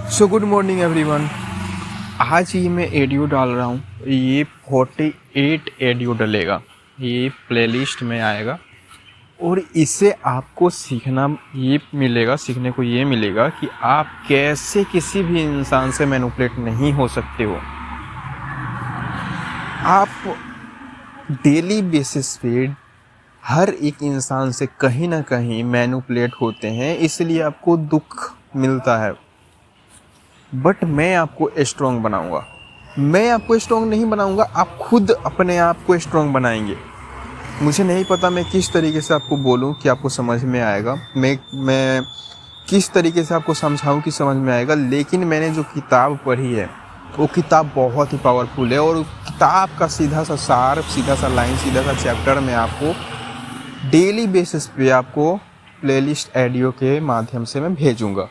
So good morning everyone. आज ये मैं ऑडियो डाल रहा हूँ। ये 48 ऑडियो डलेगा, ये प्लेलिस्ट में आएगा और इससे आपको सीखने को ये मिलेगा कि आप कैसे किसी भी इंसान से मैनिपुलेट नहीं हो सकते हो। आप डेली बेसिस पे हर एक इंसान से कहीं ना कहीं मैनिपुलेट होते हैं, इसलिए आपको दुख मिलता है। बट मैं आपको स्ट्रॉन्ग बनाऊंगा। मैं आपको स्ट्रॉन्ग नहीं बनाऊंगा, आप खुद अपने आप को स्ट्रॉन्ग बनाएंगे। मुझे नहीं पता मैं किस तरीके से आपको बोलूं कि आपको समझ में आएगा, मैं किस तरीके से आपको समझाऊं कि समझ में आएगा। लेकिन मैंने जो किताब पढ़ी है वो किताब बहुत ही पावरफुल है और किताब का सीधा सा सार, सीधा सा लाइन, सीधा सा चैप्टर में आपको डेली बेसिस पे आपको प्लेलिस्ट ऑडियो के माध्यम से मैं भेजूंगा।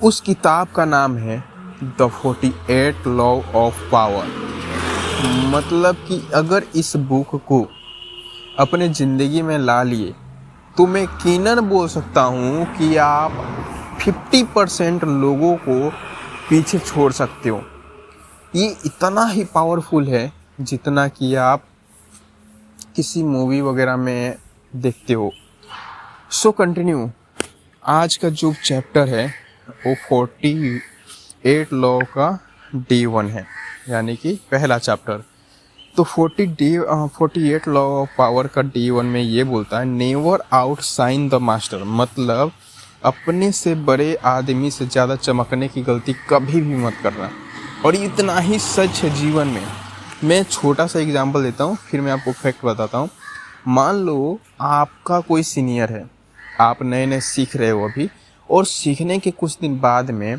उस किताब का नाम है द 48 लॉ ऑफ पावर। मतलब कि अगर इस बुक को अपने ज़िंदगी में ला लिए तो मैं यकीनन बोल सकता हूँ कि आप 50% लोगों को पीछे छोड़ सकते हो। ये इतना ही पावरफुल है जितना कि आप किसी मूवी वगैरह में देखते हो। So continue. आज का जो चैप्टर है वो 48 लॉ का D1 है, यानी कि पहला चैप्टर। तो 48 लॉ ऑफ पावर का D1 में ये बोलता है, नेवर आउटशाइन द मास्टर। मतलब अपने से बड़े आदमी से ज़्यादा चमकने की गलती कभी भी मत करना। और इतना ही सच है जीवन में। मैं छोटा सा एग्जांपल देता हूँ, फिर मैं आपको फैक्ट बताता हूँ। मान लो आपका कोई सीनियर है, आप नए नए सीख रहे हो अभी, और सीखने के कुछ दिन बाद में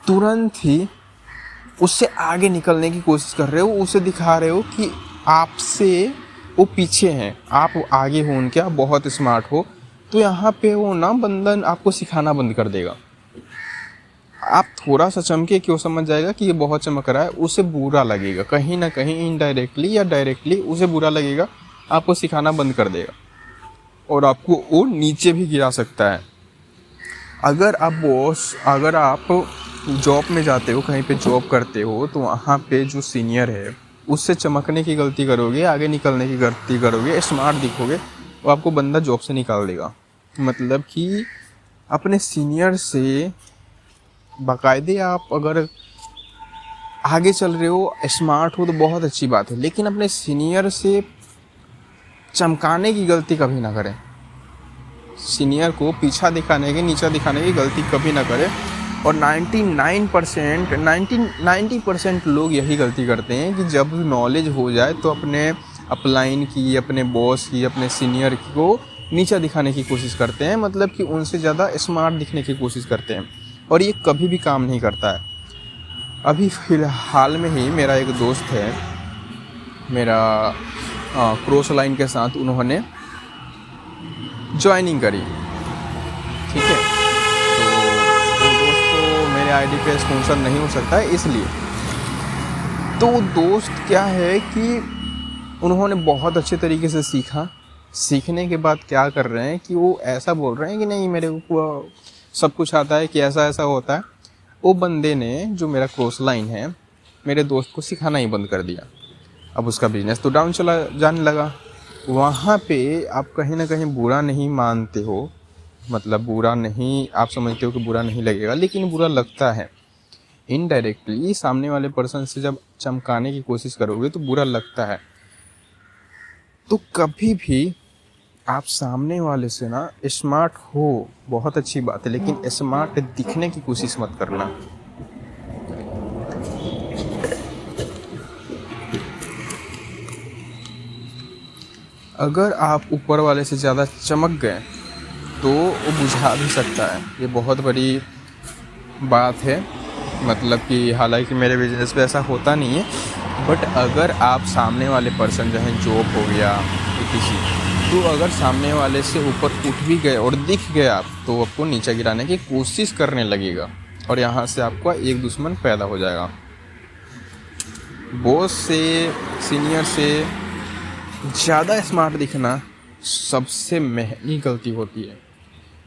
तुरंत ही उससे आगे निकलने की कोशिश कर रहे हो, उसे दिखा रहे हो कि आपसे वो पीछे हैं, आप आगे हो उनके, आप बहुत स्मार्ट हो। तो यहाँ पे वो ना बंधन आपको सिखाना बंद कर देगा। आप थोड़ा सा चमके कि वो समझ जाएगा कि ये बहुत चमक रहा है, उसे बुरा लगेगा, कहीं ना कहीं इनडायरेक्टली या डायरेक्टली उसे बुरा लगेगा, आपको सिखाना बंद कर देगा और आपको वो नीचे भी गिरा सकता है। अगर आप जॉब में जाते हो, कहीं पे जॉब करते हो, तो वहाँ पे जो सीनियर है उससे चमकने की गलती करोगे, आगे निकलने की गलती करोगे, स्मार्ट दिखोगे, वो आपको बंदा जॉब से निकाल देगा। मतलब कि अपने सीनियर से बाकायदे आप अगर आगे चल रहे हो, स्मार्ट हो, तो बहुत अच्छी बात है, लेकिन अपने सीनियर से चमकाने की गलती कभी ना करें। सीनियर को पीछा दिखाने की, नीचा दिखाने की गलती कभी ना करें। और 90% लोग यही गलती करते हैं कि जब नॉलेज हो जाए तो अपने अपलाइन की, अपने बॉस की, अपने सीनियर की को नीचा दिखाने की कोशिश करते हैं। मतलब कि उनसे ज़्यादा स्मार्ट दिखने की कोशिश करते हैं और ये कभी भी काम नहीं करता है। अभी फ़िलहाल में ही मेरा एक दोस्त है, मेरा क्रॉस लाइन के साथ उन्होंने ज्वाइनिंग करी, ठीक है। तो दोस्त तो मेरे आईडी पे स्पॉन्सर नहीं हो सकता है, इसलिए तो दोस्त क्या है कि उन्होंने बहुत अच्छे तरीके से सीखा। सीखने के बाद क्या कर रहे हैं कि वो ऐसा बोल रहे हैं कि नहीं मेरे को सब कुछ आता है, कि ऐसा ऐसा होता है। वो बंदे ने, जो मेरा क्रॉस लाइन है, मेरे दोस्त को सिखाना ही बंद कर दिया। अब उसका बिजनेस तो डाउन चला जाने लगा। वहाँ पे आप कहीं ना कहीं बुरा नहीं मानते हो, मतलब बुरा नहीं, आप समझते हो कि बुरा नहीं लगेगा, लेकिन बुरा लगता है। इनडायरेक्टली सामने वाले पर्सन से जब चमकाने की कोशिश करोगे तो बुरा लगता है। तो कभी भी आप सामने वाले से ना, स्मार्ट हो बहुत अच्छी बात है, लेकिन स्मार्ट दिखने की कोशिश मत करना। अगर आप ऊपर वाले से ज़्यादा चमक गए तो वो बुझा भी सकता है, ये बहुत बड़ी बात है। मतलब कि हालांकि मेरे बिजनेस पे ऐसा होता नहीं है, बट अगर आप सामने वाले पर्सन, चाहे जॉब हो गया किसी, तो अगर सामने वाले से ऊपर उठ भी गए और दिख गए आप, तो आपको नीचे गिराने की कोशिश करने लगेगा और यहाँ से आपका एक दुश्मन पैदा हो जाएगा। बॉस से, सीनियर से ज़्यादा स्मार्ट दिखना सबसे महंगी गलती होती है।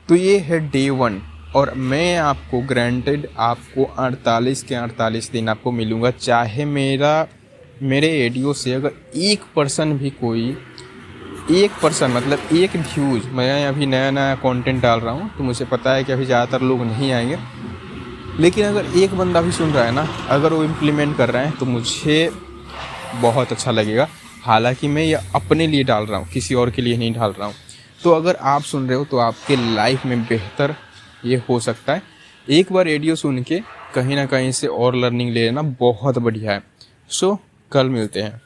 तो ये है D1 और मैं आपको ग्रांटेड आपको 48 के 48 दिन आपको मिलूँगा, चाहे मेरे वीडियो से अगर 1% भी कोई 1% मतलब एक व्यूज़, मैं अभी नया कंटेंट डाल रहा हूँ तो मुझे पता है कि अभी ज़्यादातर लोग नहीं आएंगे, लेकिन अगर एक बंदा भी सुन रहा है ना, अगर वो इम्प्लीमेंट कर रहा है तो मुझे बहुत अच्छा लगेगा। हालांकि मैं ये अपने लिए डाल रहा हूँ, किसी और के लिए नहीं डाल रहा हूँ। तो अगर आप सुन रहे हो तो आपके लाइफ में बेहतर ये हो सकता है। एक बार रेडियो सुन के कहीं ना कहीं से और लर्निंग ले लेना बहुत बढ़िया है। सो कल मिलते हैं।